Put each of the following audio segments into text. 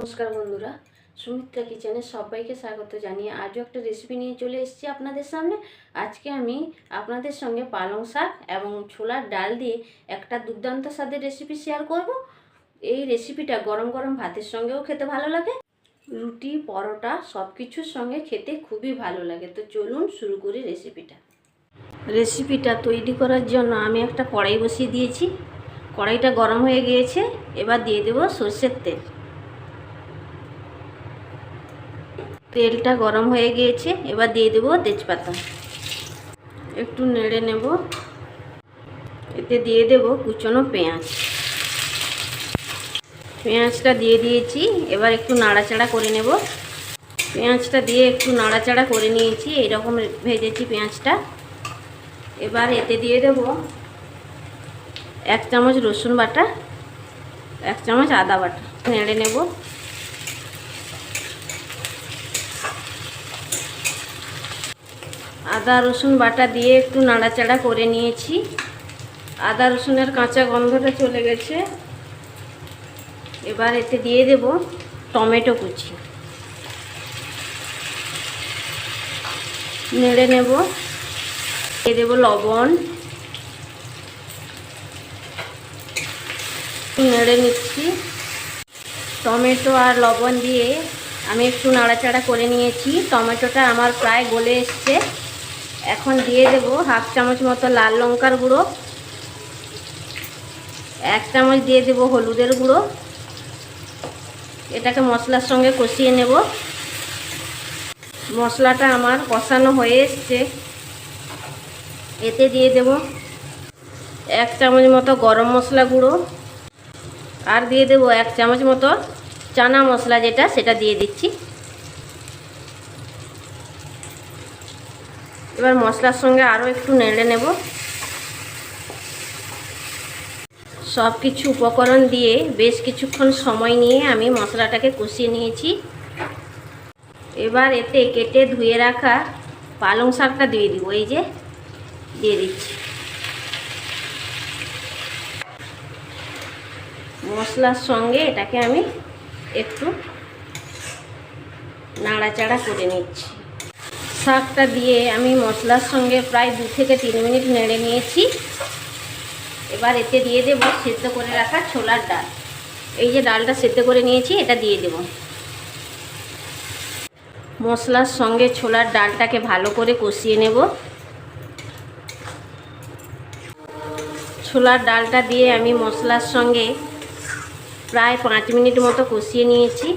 নমস্কার বন্ধুরা, সুমিত্রা কিচেনে সবাইকে স্বাগত জানিয়ে আজও একটা রেসিপি নিয়ে চলে এসেছি আপনাদের সামনে। আজকে আমি আপনাদের সঙ্গে পালং শাক এবং ছোলার ডাল দিয়ে একটা দুর্দান্ত স্বাদের রেসিপি শেয়ার করব। এই রেসিপিটা গরম গরম ভাতের সঙ্গেও খেতে ভালো লাগে, রুটি পরোটা সব কিছুর সঙ্গে খেতে খুবই ভালো লাগে। তো চলুন শুরু করি রেসিপিটা তৈরি করার জন্য আমি একটা কড়াই বসিয়ে দিয়েছি। কড়াইটা গরম হয়ে গিয়েছে, এবার দিয়ে দেব সরষের তেল। তেলটা গরম হয়ে গিয়েছে, এবার দিয়ে দেব তেজপাতা। একটু নেড়ে নেব। এতে দিয়ে দেব কুচনো পেঁয়াজ। পেঁয়াজটা দিয়ে দিয়েছি, এবার একটু নাড়াচাড়া করে নেব। পেঁয়াজটা দিয়ে একটু নাড়াচাড়া করে নিয়েছি, এইরকম ভেজেছি পেঁয়াজটা। এবার এতে দিয়ে দেব 1 চামচ রসুন বাটা, 1 চামচ আদা বাটা। নেড়ে নেব। আদা রসুন বাটা দিয়ে একটু নাড়াচাড়া করে নিয়েছি। আদা রসুনের কাঁচা গন্ধটা চলে গেছে। এবার এতে দিয়ে দেব টমেটো কুচি। নেড়ে নেব। দিয়ে দেব লবণ। নেড়ে নিচ্ছি। টমেটো আর লবণ দিয়ে আমি একটু নাড়াচাড়া করে নিয়েছি। টমেটোটা আমার প্রায় গলে এসছে। এখন দিয়ে দেব 1/2 চামচ মতো লাল লঙ্কার গুঁড়ো, 1 চামচ দিয়ে দেব হলুদের গুঁড়ো। এটাকে মশলার সঙ্গে কষিয়ে নেব। মশলাটা আমার কষানো হয়ে এসছে। এতে দিয়ে দেব 1 চামচ মতো গরম মশলা গুঁড়ো, আর দিয়ে দেব 1 চামচ মতো চানা মশলা, সেটা দিয়ে দিচ্ছি। এবার মশলার সঙ্গে আরও একটু নেড়ে নেব। সব কিছু উপকরণ দিয়ে বেশ কিছুক্ষণ সময় নিয়ে আমি মশলাটাকে কষিয়ে নিয়েছি। এবার এতে কেটে ধুয়ে রাখা পালং শাকটা দিয়ে দিব। এই যে দিয়ে দিচ্ছি। মশলার সঙ্গে এটাকে আমি একটু নাড়াচাড়া করে নিচ্ছি। শাকটা দিয়ে আমি মশলার সঙ্গে প্রায় 2 থেকে 3 মিনিট নেড়ে নিয়েছি। এবার এতে দিয়ে দেব সেদ্ধ করে রাখা ছোলার ডাল। এই যে ডালটা সেদ্ধ করে নিয়েছি, এটা দিয়ে দেব। মশলার সঙ্গে ছোলার ডালটাকে ভালো করে কষিয়ে নেব। ছোলার ডালটা দিয়ে আমি মশলার সঙ্গে প্রায় 5 মিনিট মতো কষিয়ে নিয়েছি।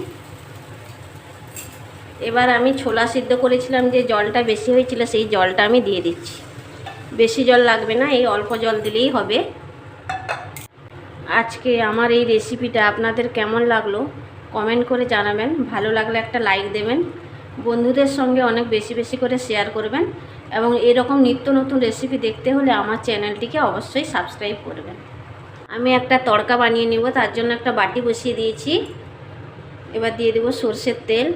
এবার আমি ছোলা সিদ্ধ করেছিলাম, যে জলটা বেশি হয়েছিল সেই জলটা আমি দিয়ে দিচ্ছি। বেশি জল লাগবে না, এই অল্প জল দিলেই হবে। আজকে আমার এই রেসিপিটা আপনাদের কেমন লাগলো কমেন্ট করে জানাবেন। ভালো লাগলে একটা লাইক দেবেন। বন্ধুদের সঙ্গে অনেক বেশি বেশি করে শেয়ার করবেন, এবং এরকম নিত্য নতুন রেসিপি দেখতে হলে আমার চ্যানেলটিকে অবশ্যই সাবস্ক্রাইব করবেন। আমি একটা তড়কা বানিয়ে নেব, তার জন্য একটা বাটি বসিয়ে দিয়েছি। এবার দিয়ে দেব সরষের তেল।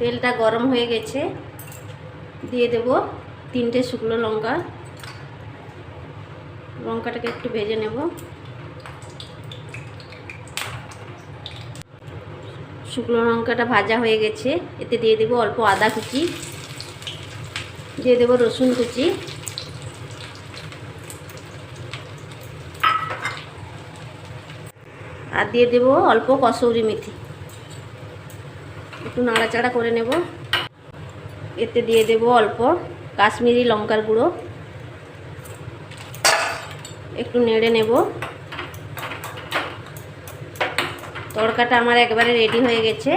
তেলটা গরম হয়ে গেছে, দিয়ে দেব 3টে শুকনো লঙ্কা। লঙ্কাটাকে একটু ভেজে নেব। শুকনো লঙ্কাটা ভাজা হয়ে গেছে, এতে দিয়ে দেব অল্প আদা কুচি, দিয়ে দেব রসুন কুচি, আর দিয়ে দেব অল্প কসৌরি মেথি। একটু নাড়াচাড়া করে নেব। এতে দিয়ে দেব অল্প কাশ্মীরি লঙ্কার গুঁড়ো। একটু নেড়ে নেব। তড়কাটা আমার একবারে রেডি হয়ে গেছে,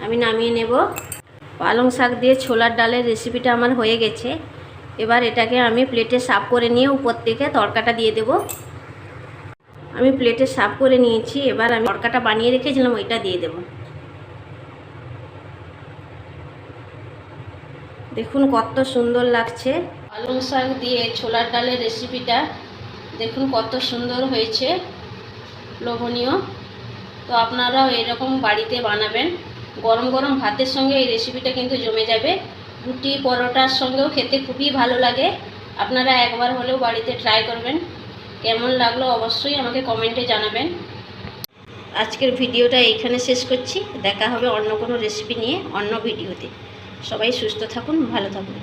আমি নামিয়ে নেব। পালং শাক দিয়ে ছোলার ডালের রেসিপিটা আমার হয়ে গেছে। এবার এটাকে আমি প্লেটে সার্ভ করে নিয়ে উপর থেকে তড়কাটা দিয়ে দেব। আমি প্লেটে সার্ভ করে নিয়েছি। এবার আমি তড়কাটা বানিয়ে রেখেছিলাম, ওইটা দিয়ে দেব। দেখুন কত সুন্দর লাগছে। পালং শাক দিয়ে ছোলার ডালের রেসিপিটা দেখুন কত সুন্দর হয়েছে, লোভনীয়। তো আপনারাও এরকম বাড়িতে বানাবেন। গরম গরম ভাতের সঙ্গে এই রেসিপিটা কিন্তু জমে যাবে। রুটি পরোটার সঙ্গেও খেতে খুবই ভালো লাগে। আপনারা একবার হলেও বাড়িতে ট্রাই করবেন। কেমন লাগলো অবশ্যই আমাকে কমেন্টে জানাবেন। আজকের ভিডিওটা এইখানে শেষ করছি। দেখা হবে অন্য কোনো রেসিপি নিয়ে অন্য ভিডিওতে। সবাই সুস্থ থাকুন, ভালো থাকুন।